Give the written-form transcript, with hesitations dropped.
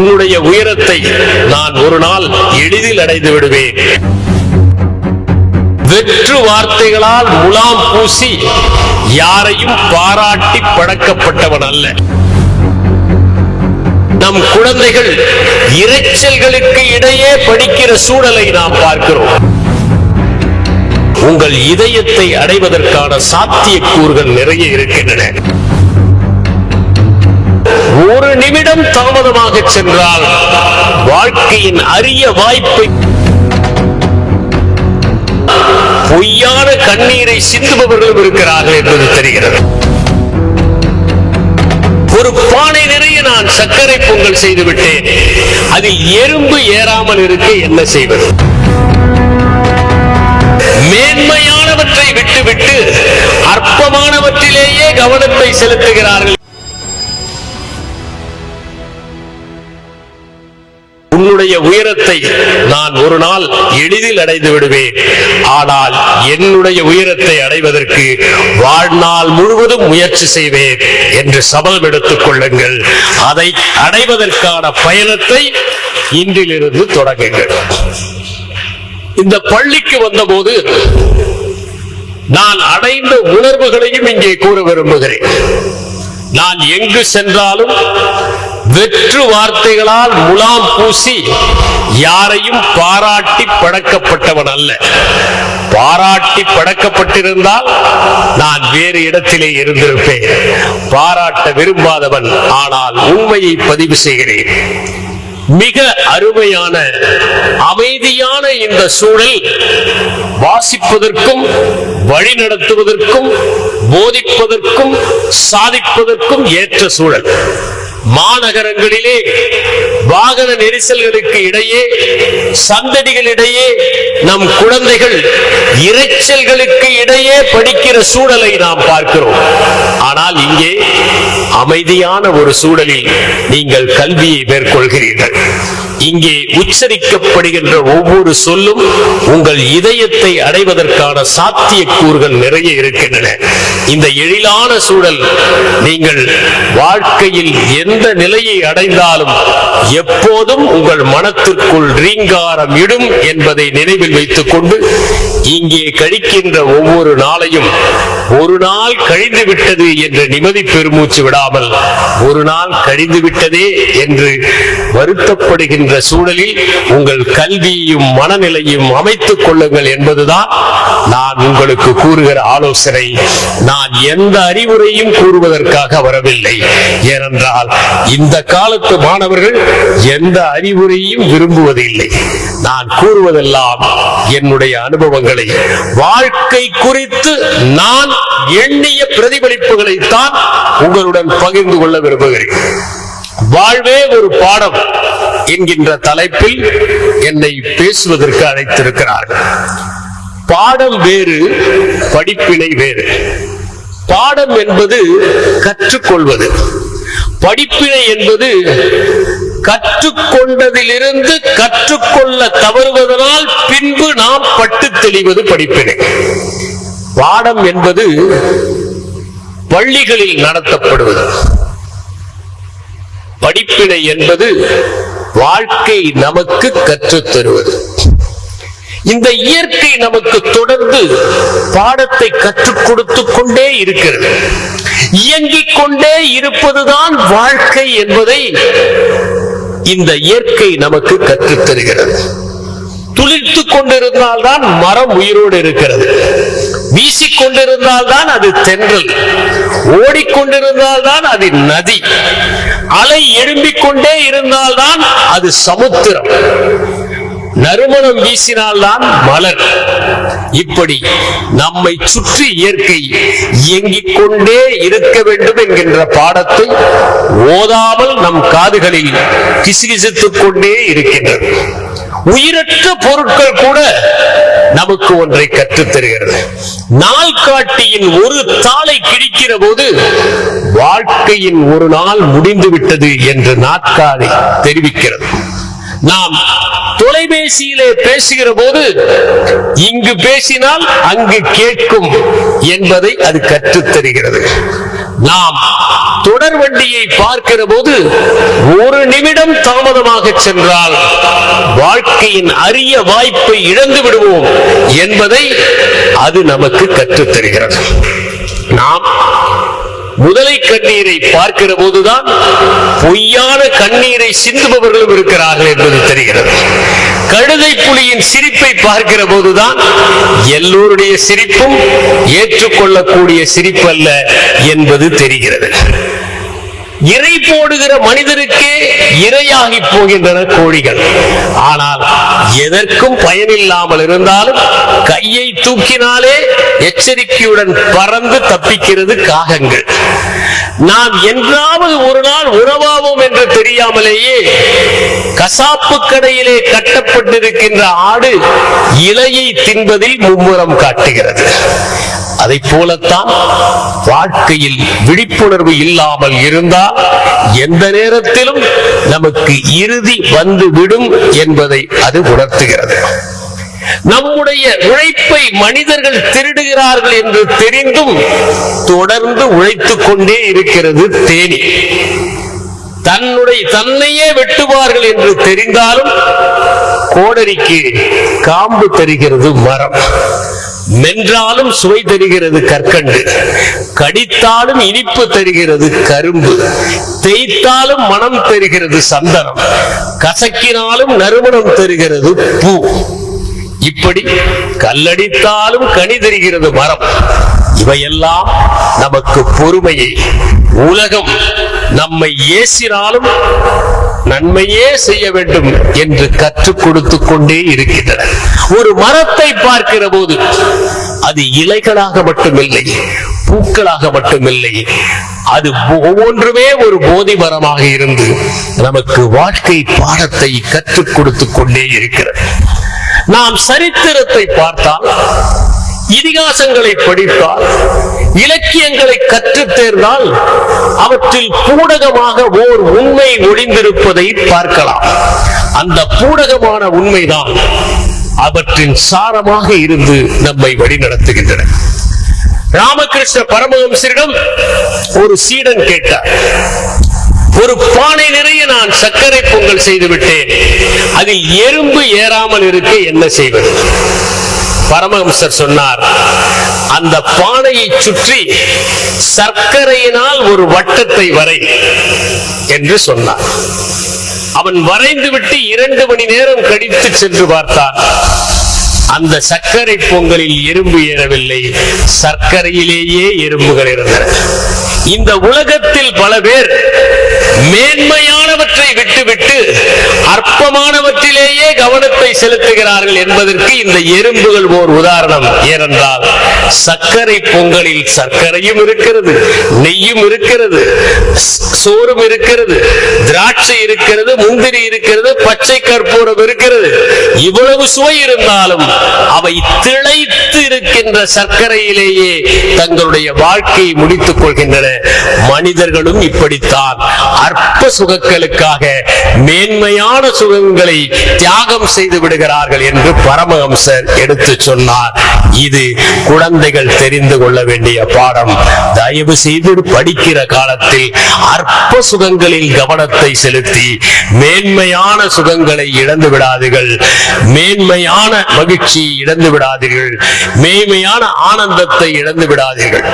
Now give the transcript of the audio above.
உன்னுடைய உயரத்தை நான் ஒரு நாள் எளிதில் அடைந்து விடுவேன். வெற்று வார்த்தைகளால் முலாம் பூசி யாரையும் பாராட்டி பழக்கப்பட்டவன் அல்ல. நம் குழந்தைகள் இரைச்சல்களுக்கு இடையே படிக்கிற சூழலை நாம் பார்க்கிறோம். உங்கள் இதயத்தை அடைவதற்கான சாத்தியக்கூறுகள் நிறைய இருக்கின்றன. ஒரு நிமிடம் தாமதமாக சென்றால் வாழ்க்கையின் அரிய வாய்ப்பை, பொய்யான கண்ணீரை சிந்துபவர்களும் இருக்கிறார்கள் என்பது தெரிகிறது. ஒரு பானை நிறைய நான் சர்க்கரை பொங்கல் செய்து விட்டேன், அதில் எறும்பு ஏறாமல் இருக்க என்ன செய்வது? மேன்மையானவற்றை விட்டுவிட்டு அற்பமானவற்றிலேயே கவனத்தை செலுத்துகிறார்கள். உன்னுடைய உயரத்தை நான் ஒரு நாள் எளிதில் அடைந்து விடுவேன். ஆனால் என்னுடைய உயரத்தை அடைவதற்கு வாழ்நாள் முழுவதும் முயற்சி செய்வேன் என்று சபதம் எடுத்துக் கொள்ளுங்கள். அதை அடைவதற்கான பயணத்தை இன்றிலிருந்து தொடங்குங்கள். இந்த பள்ளிக்கு வந்தபோது நான் அடைந்த உணர்வுகளையும் இங்கே கூற விரும்புகிறேன். நான் எங்கு சென்றாலும் வெற்று வார்த்தைகளால் முலாம் பூசி யாரையும் பாராட்டி பழக்கப்பட்டவன் அல்ல. பாராட்டி பழக்கப்பட்டிருந்தால் நான் வேறு இடத்திலே இருந்திருப்பேன். பாராட்ட விரும்பாதவன். ஆனால் உண்மையை பதிவு செய்கிறேன். மிக அருமையான அமைதியான இந்த சூழல் வாசிப்பதற்கும் வழிநடத்துவதற்கும் போதிப்பதற்கும் சாதிப்பதற்கும் ஏற்ற சூழல். மாநகரங்களிலே வாகன நெரிசல்களுக்கு இடையே, சந்தடிகளிடையே நம் குழந்தைகள் இரைச்சல்களுக்கு இடையே படிக்கிற சூழலை நாம் பார்க்கிறோம். ஆனால் இங்கே அமைதியான ஒரு சூழலில் நீங்கள் கல்வியை மேற்கொள்கிறீர்கள். இங்கே உச்சரிக்கப்படுகின்ற ஒவ்வொரு சொல்லும் உங்கள் இதயத்தை அடைவதற்கான சாத்தியக்கூறுகள் நிறைய இருக்கின்றன. இந்த எழிலான சூழல் நீங்கள் வாழ்க்கையில் எந்த நிலையை அடைந்தாலும் எப்போதும் உங்கள் மனத்திற்குள் ரீங்காரம் இடும் என்பதை நினைவில் வைத்துக் கொண்டு இங்கே கழிக்கின்ற ஒவ்வொரு நாளையும் ஒரு நாள் கழிந்து விட்டது என்று நிம்மதி பெருமூச்சு விடாமல் ஒரு நாள் கழிந்து விட்டதே என்று வருத்தப்படுகின்ற சூழலில் உங்கள் கல்வியையும் மனநிலையும் அமைத்துக் கொள்ளுங்கள் என்பதுதான் நான் உங்களுக்கு கூறுகிற ஆலோசனை. நான் எந்த அறிவுரையும் கூறுவதற்காக வரவில்லை. ஏனென்றால் இந்த காலத்து மாணவர்கள் எந்த அறிவுரையும் விரும்புவதில்லை. நான் கூறுவதெல்லாம் என்னுடைய அனுபவங்களை, வாழ்க்கை குறித்து நான் எண்ணிய பிரதிபலிப்புகளைத்தான் உங்களுடன் பகிர்ந்து கொள்ள விரும்புகிறேன். வாழ்வே ஒரு பாடம் என்கின்ற தலைப்பில் என்னை பேசுவதற்கு அழைத்திருக்கிறார்கள். பாடம் வேறு, படிப்பினை வேறு. பாடம் என்பது கற்றுக்கொள்வது, படிப்பினை என்பது கற்றுக்கொண்டதிலிருந்து கற்றுக்கொள்ள தவறுவதனால் பின்பு நாம் பட்டு தெளிவது படிப்பினை. பாடம் என்பது பள்ளிகளில் நடத்தப்படுவது. படிப்பினை என்பது வாழ்க்கை நமக்கு கற்றுத் தருவது. இந்த இயற்கை நமக்கு தொடர்ந்து பாடத்தை கற்றுக் கொடுத்துக் கொண்டே இருக்கிறது. இயங்கிக் கொண்டே இருப்பதுதான் வாழ்க்கை என்பதை இந்த இயற்கை நமக்கு கற்றுத் தருகிறது. துளிர்த்துக் கொண்டிருந்தால்தான் மரம் உயிரோடு இருக்கிறது. வீசிக்கொண்டிருந்தால்தான் அது தென்றல். ஓடிக்கொண்டிருந்தால்தான் அது நதி. அலை எழும்பிக் கொண்டே இருந்தால்தான் அது சமுத்திரம். நறுமணம் வீசினால்தான் மலர். இப்படி நம்மை சுற்றி இயற்கை இயங்கிக் கொண்டே இருக்க வேண்டும் என்கின்ற பாடத்தை ஓதாமல் நம் காதுகளில் கிசுகிசுத்துக் கொண்டே இருக்கின்றது. உயிரற்ற பொருட்கள் கூட நமக்கு ஒன்றை கற்றுத் தருகிறது. நாள்காட்டியின் ஒரு தாளை கிழிக்கிற போது வாழ்க்கையின் ஒரு நாள் முடிந்து விட்டது என்று நாட்காலி தெரிவிக்கிறது. நாம் தொலைபேசியிலே பேசுகிற போது இங்கு பேசினால் அங்கு கேட்கும் என்பதை அது கற்றுத் தருகிறது. நாம் தொடர் வண்டியை பார்க்கிற போது ஒரு நிமிடம் தாமதமாக சென்றால் வாழ்க்கையின் அரிய வாய்ப்பை இழந்து விடுவோம் என்பதை அது நமக்கு கற்றுத் தருகிறது. நாம் முதலை கண்ணீரை பார்க்கிற போதுதான் பொய்யான கண்ணீரை சிந்துபவர்களும் இருக்கிறார்கள் என்பது தெரிகிறது. கழுதை புலியின் சிரிப்பை பார்க்கிற போதுதான் எல்லோருடைய சிரிப்பும் ஏற்றுக்கொள்ளக்கூடிய சிரிப்பு அல்ல என்பது தெரிகிறது. இறை போடுகிற மனிதருக்கே இரையாகி போகின்றன கோழிகள். ஆனால் எதற்கும் பயனில்லாமல் இருந்தாலும் கையை தூக்கினாலே எச்சரிக்கையுடன் பறந்து தப்பிக்கிறது காகங்கள். நாம் என்றாவது ஒரு நாள் உறவாவோம் என்று தெரியாமலேயே கசாப்பு கடையிலே கட்டப்பட்டிருக்கின்ற ஆடு இலையை தின்பதில் மும்முரம் காட்டுகிறது. அதை போலத்தான் வாழ்க்கையில் விழிப்புணர்வு இல்லாமல் இருந்தால் எந்த நேரத்திலும் நமக்கு இறுதி வந்து விடும் என்பதை அது உணர்த்துகிறது. நம்முடைய உழைப்பை மனிதர்கள் திருடுகிறார்கள் என்று தெரிந்தும் தொடர்ந்து உழைத்துக் கொண்டே இருக்கிறது தேனி. தன்னையே வெட்டுவார்கள் என்று தெரிந்தாலும் கோடரிக்கு காம்பு தருகிறது மரம். மென்றாலும் சுவை தருகிறது கற்கண்டு, கடித்தாலும் இனிப்பு தருகிறது கரும்பு, தேய்த்தாலும் மனம் தருகிறது சந்தனம், கசக்கினாலும் நறுமணம் தருகிறது பூ. இப்படி கல்லடித்தாலும் கனி தருகிறது மரம். இவையெல்லாம் நமக்கு பொறுமையை, உலகம் நம்மை ஏசினாலும் நன்மையே செய்ய வேண்டும் என்று கற்றுக் கொடுத்துக் கொண்டே இருக்கின்றன. ஒரு மரத்தை பார்க்கிற போது அது இலைகளாக மட்டுமில்லை, பூக்களாக மட்டுமில்லை, அது ஒவ்வொன்றுமே ஒரு போதி மரமாக இருந்து நமக்கு வாழ்க்கை பாடத்தை கற்றுக் கொடுத்துக் கொண்டே இருக்கிறது. நாம் சரித்திரத்தை பார்த்தால், இதிகாசங்களை படித்தால், இலக்கியங்களை கற்றுத் தேர்ந்தால் அவற்றில் பூடகமாக ஓர் உண்மை ஒளிந்திருப்பதை பார்க்கலாம். அந்த பூடகமான உண்மைதான் அவற்றின் சாரமாக இருந்து நம்மை வழிநடத்துகின்றன. ராமகிருஷ்ண பரமஹம்சரிடம் ஒரு சீடன் கேட்டார், ஒரு பானை நிறைய நான் சர்க்கரை பொங்கல் செய்து விட்டேன், அதில் எறும்பு ஏறாமல் இருக்க என்ன செய்வது? பரமஹம்சர் சொன்னார், அந்த பானையை சுற்றி சர்க்கரையினால் ஒரு வட்டத்தை வரை என்று சொன்னார். அவன் வரைந்துவிட்டு 2 மணி நேரம் கழித்து சென்று பார்த்தான். அந்த சர்க்கரை பொங்கலில் எறும்பு ஏறவில்லை, சர்க்கரையிலேயே எறும்புகள் இருந்தன. இந்த உலகத்தில் பல பேர் மேன்மையானவற்றை விட்டுவிட்டு அற்பமானவற்றிலேயே கவனத்தை செலுத்துகிறார்கள் என்பதற்கு இந்த எறும்புகள் ஓர் உதாரணம். ஏனென்றால் சர்க்கரை பொங்கலில் சர்க்கரையும் இருக்கிறது, நெய்யும் இருக்கிறது, சோறும் இருக்கிறது, திராட்சை இருக்கிறது, முந்திரி இருக்கிறது, பச்சை கற்பூரம் இருக்கிறது. இவ்வளவு சுவை இருந்தாலும் அவை திளைத்து இருக்கின்ற சர்க்கரையிலேயே தங்களுடைய வாழ்க்கையை முடித்துக் கொள்கின்றன. மனிதர்களும் இப்படித்தான் அற்ப சுகங்களுக்காக மேன்மையான சுகங்களை தியாகம் செய்து விடுகிறார்கள் என்று பரமஹம்சர் எடுத்து சொன்னார். இது குழந்தைகள் தெரிந்து கொள்ள வேண்டிய பாடம். தயவு செய்து படிக்கிற காலத்தில் அற்ப சுகங்களில் கவனத்தை செலுத்தி மேன்மையான சுகங்களை இழந்து விடாதீர்கள், மேன்மையான மகிழ்ச்சியை இழந்து விடாதீர்கள், மேன்மையான ஆனந்தத்தை இழந்து விடாதீர்கள்.